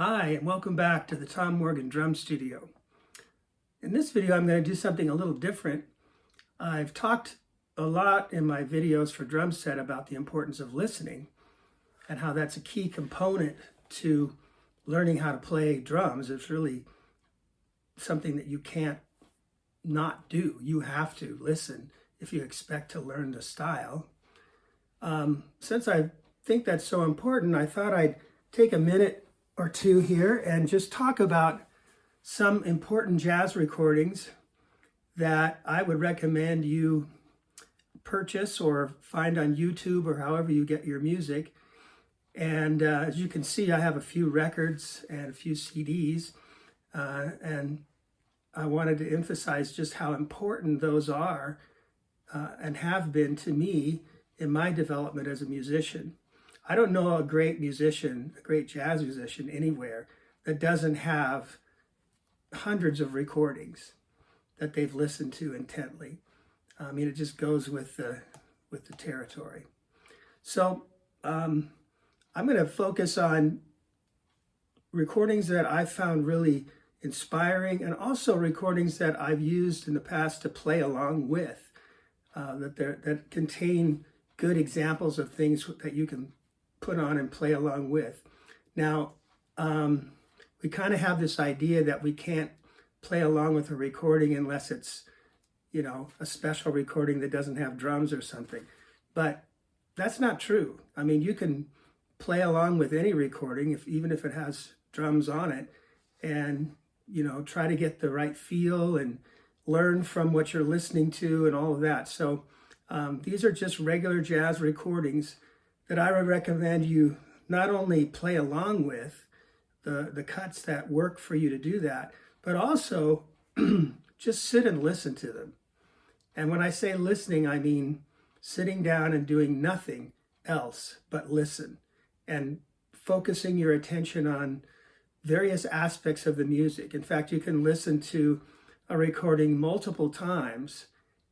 Hi, and welcome back to the Tom Morgan Drum Studio. In this video, I'm going to do something a little different. I've talked a lot in my videos for drum set about the importance of listening and how that's a key component to learning how to play drums. It's really something that you can't not do. You have to listen if you expect to learn the style. Since I think that's so important, I thought I'd take a minute or two here and just talk about some important jazz recordings that I would recommend you purchase or find on YouTube or however you get your music. And as you can see, I have a few records and a few CDs, and I wanted to emphasize just how important those are and have been to me in my development as a musician. I don't know a great musician, a great jazz musician anywhere that doesn't have hundreds of recordings that they've listened to intently. I mean, it just goes with the territory. So I'm going to focus on recordings that I found really inspiring, and also recordings that I've used in the past to play along with, that contain good examples of things that you can put on and play along with. Now, we kind of have this idea that we can't play along with a recording unless it's, a special recording that doesn't have drums or something. But that's not true. I mean, you can play along with any recording, even if it has drums on it, and, try to get the right feel and learn from what you're listening to and all of that. So these are just regular jazz recordings that I would recommend you not only play along with the cuts that work for you to do that, but also just sit and listen to them. And when I say listening, I mean sitting down and doing nothing else but listen and focusing your attention on various aspects of the music. In fact, you can listen to a recording multiple times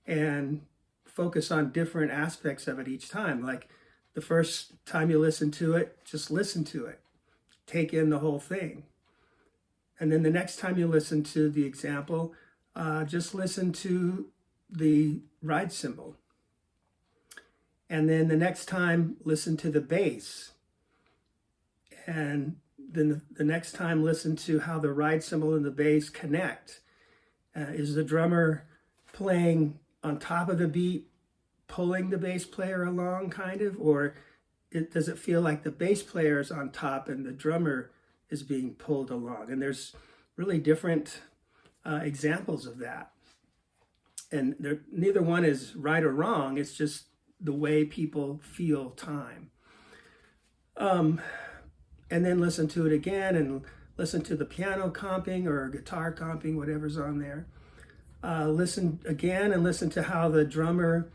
and focus on different aspects of it each time. Like the first time you listen to it, just listen to it. Take in the whole thing. And then the next time you listen to the example, just listen to the ride cymbal. And then the next time, listen to the bass. And then the next time, listen to how the ride cymbal and the bass connect. Is the drummer playing on top of the beat, pulling the bass player along, kind of? Or does it feel like the bass player is on top and the drummer is being pulled along? And there's really different examples of that. And neither one is right or wrong. It's just the way people feel time. And then listen to it again and listen to the piano comping or guitar comping, whatever's on there. Listen again and listen to how the drummer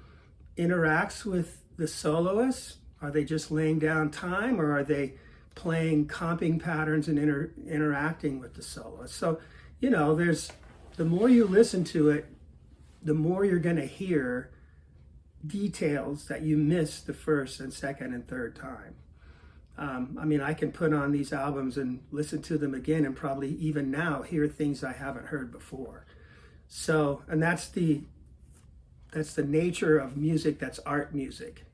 interacts with the soloist. Are they just laying down time, or are they playing comping patterns and interacting with the soloist? So, there's the more you listen to it, the more you're going to hear details that you missed the first and second and third time. I can put on these albums and listen to them again and probably even now hear things I haven't heard before. So, and that's the nature of music that's art music.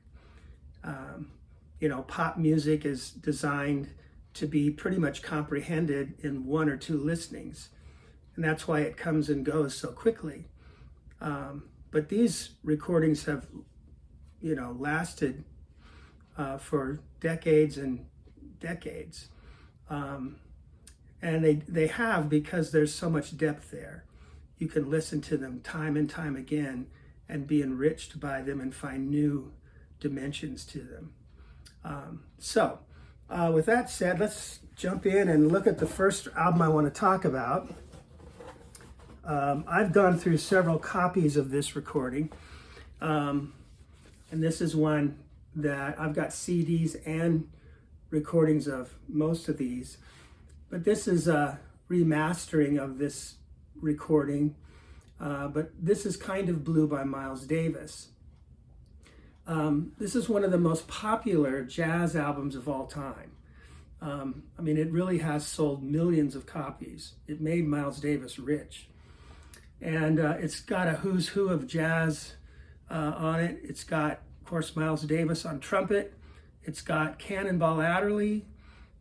Pop music is designed to be pretty much comprehended in one or two listenings. And that's why it comes and goes so quickly. But these recordings have, lasted for decades and decades. And they have, because there's so much depth there. You can listen to them time and time again and be enriched by them and find new dimensions to them. So with that said, let's jump in and look at the first album I want to talk about. I've gone through several copies of this recording, and this is one that I've got CDs and recordings of most of these, but this is a remastering of this recording, but this is Kind of Blue by Miles Davis. This is one of the most popular jazz albums of all time. I mean, it really has sold millions of copies. It made Miles Davis rich. And it's got a who's who of jazz on it. It's got, of course, Miles Davis on trumpet. It's got Cannonball Adderley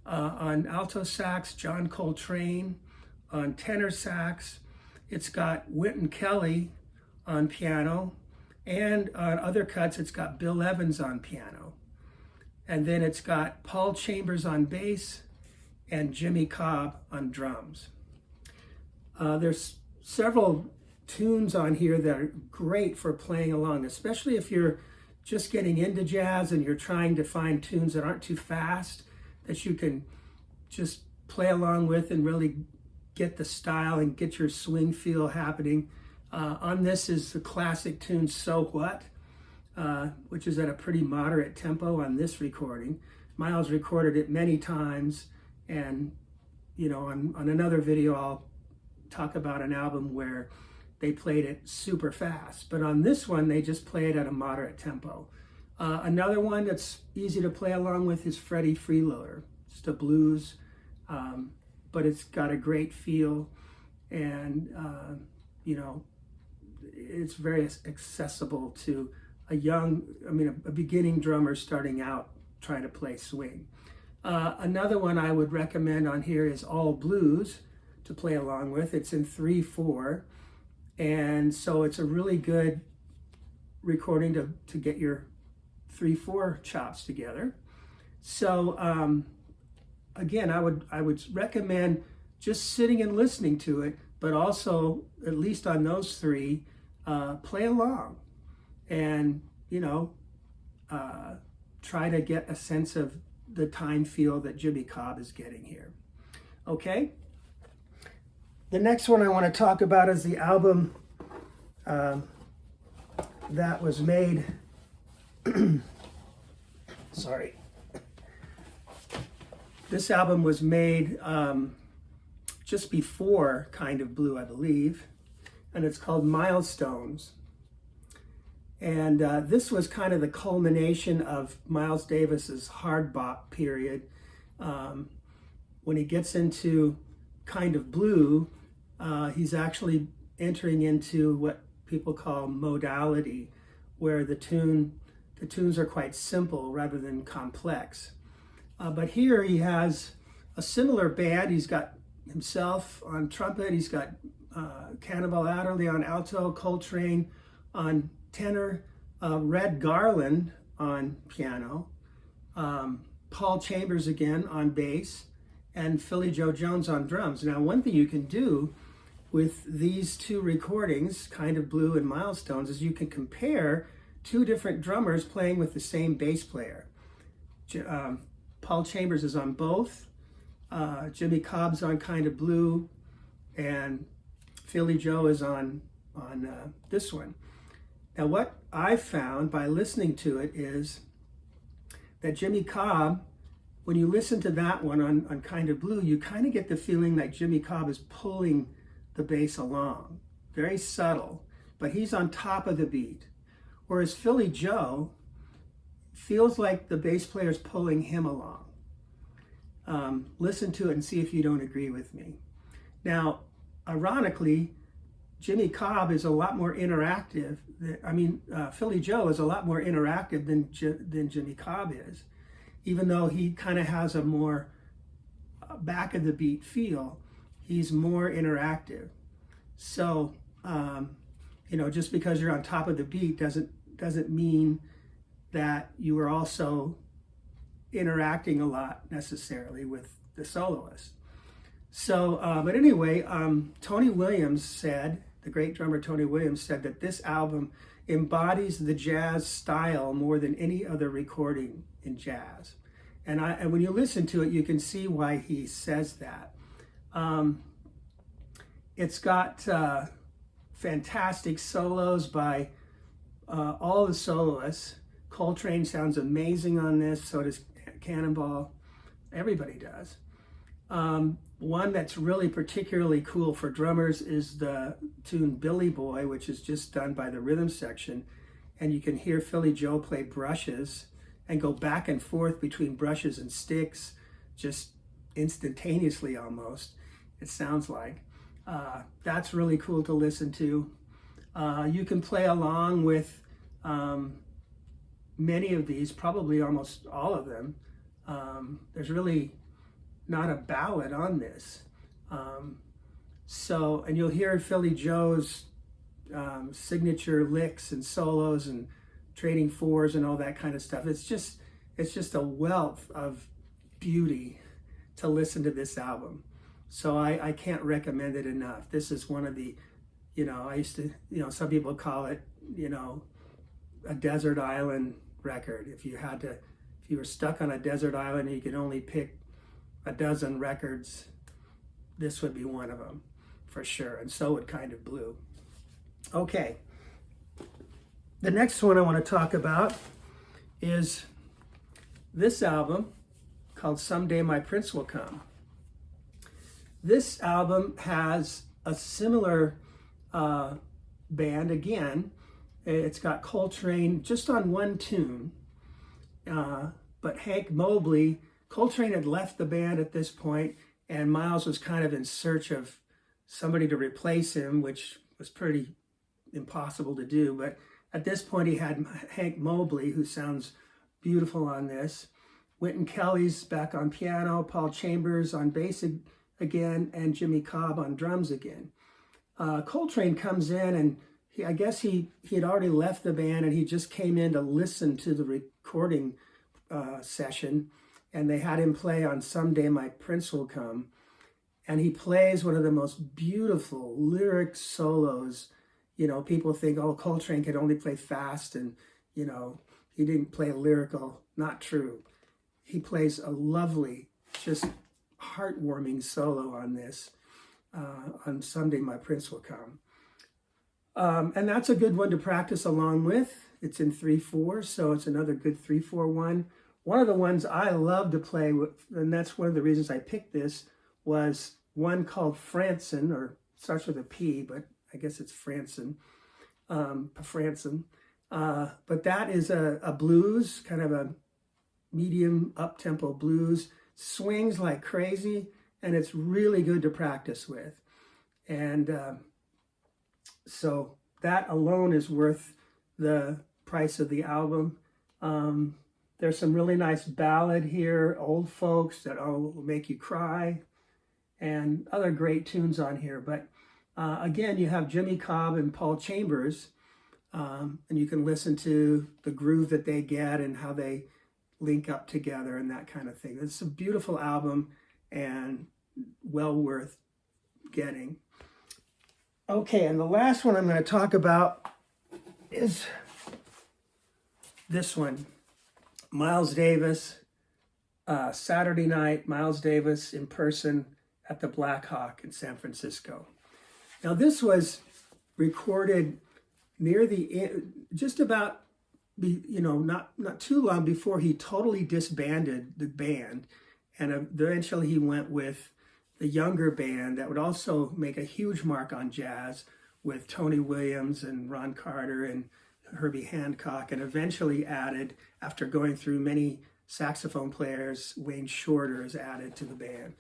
on alto sax, John Coltrane on tenor sax. It's got Wynton Kelly on piano. And on other cuts, it's got Bill Evans on piano. And then it's got Paul Chambers on bass and Jimmy Cobb on drums. There's several tunes on here that are great for playing along, especially if you're just getting into jazz and you're trying to find tunes that aren't too fast, that you can just play along with and really get the style and get your swing feel happening. On this is the classic tune So What, which is at a pretty moderate tempo on this recording. Miles recorded it many times, and on another video I'll talk about an album where they played it super fast, but on this one they just play it at a moderate tempo. Another one that's easy to play along with is Freddie Freeloader. It's a blues, but it's got a great feel, and it's very accessible to a beginning drummer starting out trying to play swing. Another one I would recommend on here is All Blues to play along with. It's in 3/4, and so it's a really good recording to get your 3/4 chops together. So again, I would recommend just sitting and listening to it, but also, at least on those three, play along and try to get a sense of the time feel that Jimmy Cobb is getting here. Okay? The next one I want to talk about is the album that was made sorry. This album was made just before Kind of Blue, I believe, and it's called Milestones. And this was kind of the culmination of Miles Davis's hard bop period. When he gets into Kind of Blue, he's actually entering into what people call modality, where the tunes are quite simple rather than complex. But here he has a similar band. He's got himself on trumpet. He's got Cannonball Adderley on alto, Coltrane on tenor, Red Garland on piano, Paul Chambers again on bass, and Philly Joe Jones on drums. Now, one thing you can do with these two recordings, Kind of Blue and Milestones, is you can compare two different drummers playing with the same bass player. Paul Chambers is on both, Jimmy Cobb's on Kind of Blue, and Philly Joe is on this one. Now, what I found by listening to it is that Jimmy Cobb, when you listen to that one on Kind of Blue, you kind of get the feeling that Jimmy Cobb is pulling the bass along. Very subtle, but he's on top of the beat. Whereas Philly Joe feels like the bass player's pulling him along. Listen to it and see if you don't agree with me. Now, ironically, Jimmy Cobb is a lot more interactive. Philly Joe is a lot more interactive than Jimmy Cobb is, even though he kind of has a more back of the beat feel. He's more interactive. So, just because you're on top of the beat doesn't mean that you are also interacting a lot necessarily with the soloist. So, but anyway, Tony Williams said, the great drummer Tony Williams said that this album embodies the jazz style more than any other recording in jazz. And when you listen to it, you can see why he says that. It's got fantastic solos by all the soloists. Coltrane sounds amazing on this, so does Cannonball. Everybody does. One that's really particularly cool for drummers is the tune Billy Boy, which is just done by the rhythm section. And you can hear Philly Joe play brushes and go back and forth between brushes and sticks, just instantaneously almost, it sounds like. That's really cool to listen to. You can play along with many of these, probably almost all of them. There's really not a ballad on this. And you'll hear Philly Joe's signature licks and solos and trading fours and all that kind of stuff. It's just a wealth of beauty to listen to this album. So I can't recommend it enough. This is one of the, I used to, some people call it, a desert island record. If you were stuck on a desert island and you could only pick a dozen records, this would be one of them for sure. And so would Kind of Blue. Okay. The next one I want to talk about is this album called Someday My Prince Will Come. This album has a similar band again. It's got Coltrane just on one tune, but Hank Mobley, Coltrane had left the band at this point, and Miles was kind of in search of somebody to replace him, which was pretty impossible to do. But at this point, he had Hank Mobley, who sounds beautiful on this. Wynton Kelly's back on piano, Paul Chambers on bass again, and Jimmy Cobb on drums again. Coltrane comes in, and I guess he had already left the band, and he just came in to listen to the recording session, and they had him play on Someday My Prince Will Come. And he plays one of the most beautiful lyric solos. People think, oh, Coltrane could only play fast and, he didn't play lyrical. Not true. He plays a lovely, just heartwarming solo on this, on Someday My Prince Will Come. And that's a good one to practice along with. It's in 3/4, so it's another good 3/4 one. One of the ones I love to play with, and that's one of the reasons I picked this, was one called Franson, or starts with a P, but I guess it's Franson, Franson. But that is a blues, kind of a medium up-tempo blues, swings like crazy, and it's really good to practice with. And so that alone is worth the price of the album. There's some really nice ballad here, old folks that will make you cry, and other great tunes on here. But again, you have Jimmy Cobb and Paul Chambers, and you can listen to the groove that they get and how they link up together and that kind of thing. It's a beautiful album and well worth getting. Okay, and the last one I'm going to talk about is this one. Miles Davis, Saturday night, Miles Davis in person at the Black Hawk in San Francisco. Now this was recorded near just about, not too long before he totally disbanded the band, and eventually he went with the younger band that would also make a huge mark on jazz with Tony Williams and Ron Carter and Herbie Hancock, and eventually added, after going through many saxophone players, Wayne Shorter is added to the band.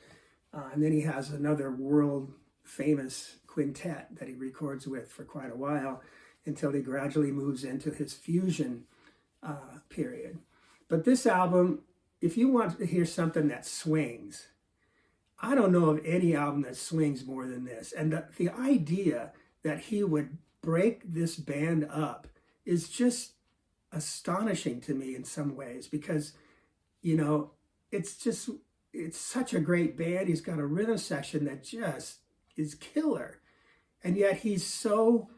And then he has another world famous quintet that he records with for quite a while until he gradually moves into his fusion period. But this album, if you want to hear something that swings, I don't know of any album that swings more than this. And the idea that he would break this band up is just astonishing to me in some ways, because, it's such a great band. He's got a rhythm section that just is killer. And yet he's so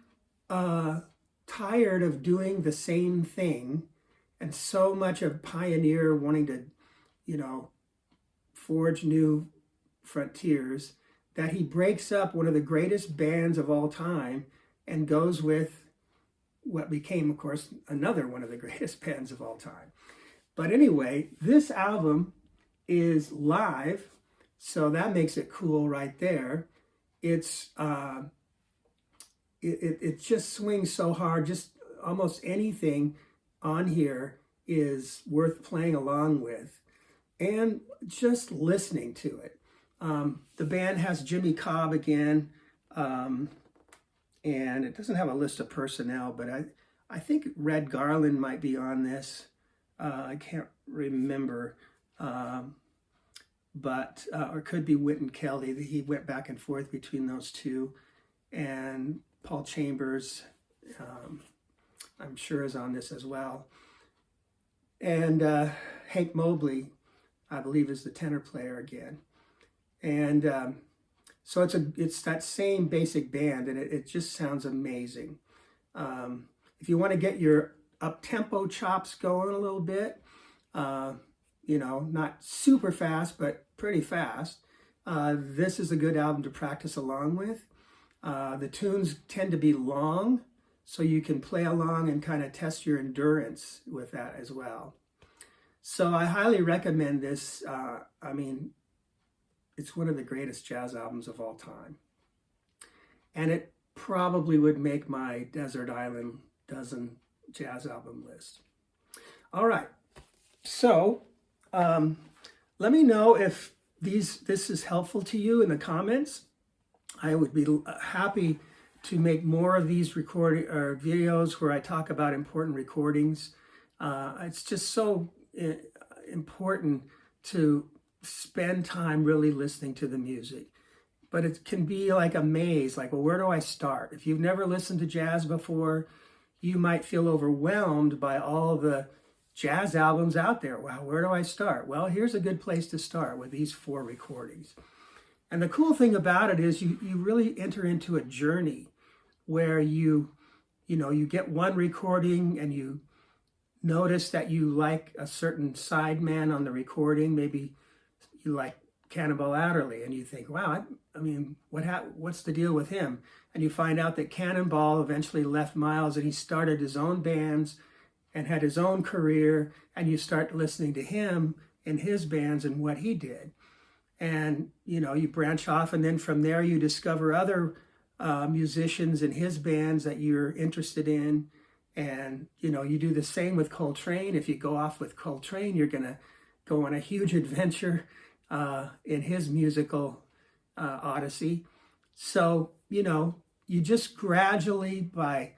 tired of doing the same thing, and so much a pioneer wanting to, forge new frontiers, that he breaks up one of the greatest bands of all time and goes with what became, of course, another one of the greatest bands of all time. But anyway, this album is live, so that makes it cool right there. It's it just swings so hard. Just almost anything on here is worth playing along with. and just listening to it. The band has Jimmy Cobb again, and it doesn't have a list of personnel, but I think Red Garland might be on this. I can't remember, but or it could be Wynton Kelly. He went back and forth between those two, and Paul Chambers, I'm sure, is on this as well. And Hank Mobley, I believe, is the tenor player again. And so it's that same basic band, and it just sounds amazing. If you want to get your up-tempo chops going a little bit, you know, not super fast, but pretty fast, this is a good album to practice along with. The tunes tend to be long, so you can play along and kind of test your endurance with that as well. So I highly recommend this. I mean, it's one of the greatest jazz albums of all time. And it probably would make my Desert Island Dozen jazz album list. All right. So let me know if this is helpful to you in the comments. I would be happy to make more of these recording or videos where I talk about important recordings. It's just so important to spend time really listening to the music. But it can be like a maze, like, well, where do I start? If you've never listened to jazz before, you might feel overwhelmed by all the jazz albums out there. Wow, where do I start? Well, here's a good place to start with these 4 recordings. And the cool thing about it is you really enter into a journey where you get one recording and you notice that you like a certain sideman on the recording. Maybe you like Cannonball Adderley, and you think, wow, I mean, what's the deal with him? And you find out that Cannonball eventually left Miles and he started his own bands and had his own career, and you start listening to him and his bands and what he did. And, you know, you branch off, and then from there you discover other musicians and his bands that you're interested in. And, you know, you do the same with Coltrane. If you go off with Coltrane, you're going to go on a huge adventure in his musical odyssey. So, you know, you just gradually, by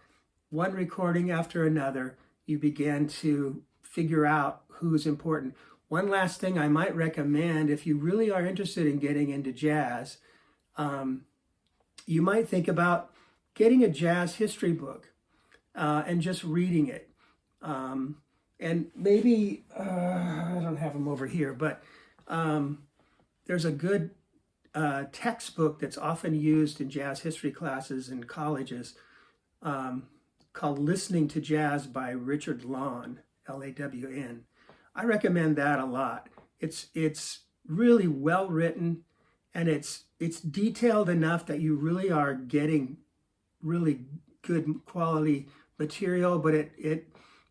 one recording after another, you begin to figure out who's important. One last thing I might recommend, if you really are interested in getting into jazz, you might think about getting a jazz history book and just reading it. And maybe, I don't have them over here, but there's a good textbook that's often used in jazz history classes in colleges called Listening to Jazz by Richard Lawn, L-A-W-N. I recommend that a lot. It's really well written, and it's detailed enough that you really are getting really good quality material, but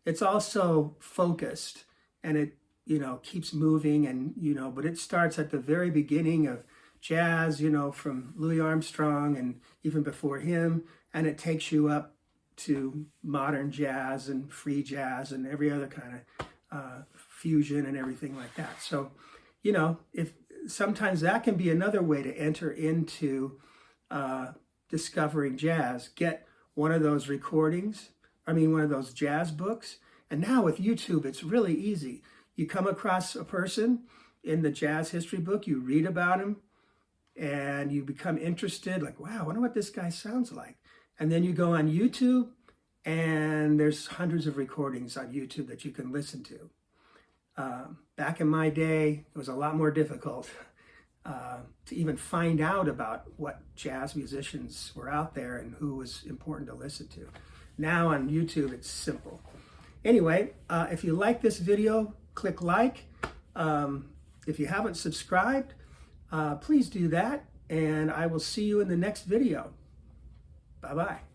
it's also focused, and it, you know, keeps moving, and, you know, but it starts at the very beginning of jazz, you know, from Louis Armstrong and even before him, and it takes you up to modern jazz and free jazz and every other kind of fusion and everything like that. So, you know, if sometimes that can be another way to enter into discovering jazz. Get one of those recordings, one of those jazz books. And now with YouTube, it's really easy. You come across a person in the jazz history book, you read about him, and you become interested, like, wow, I wonder what this guy sounds like. And then you go on YouTube, and there's hundreds of recordings on YouTube that you can listen to. Back in my day, it was a lot more difficult to even find out about what jazz musicians were out there and who was important to listen to. Now on YouTube, it's simple. Anyway, if you like this video, click like. If you haven't subscribed, please do that, and I will see you in the next video. Bye-bye.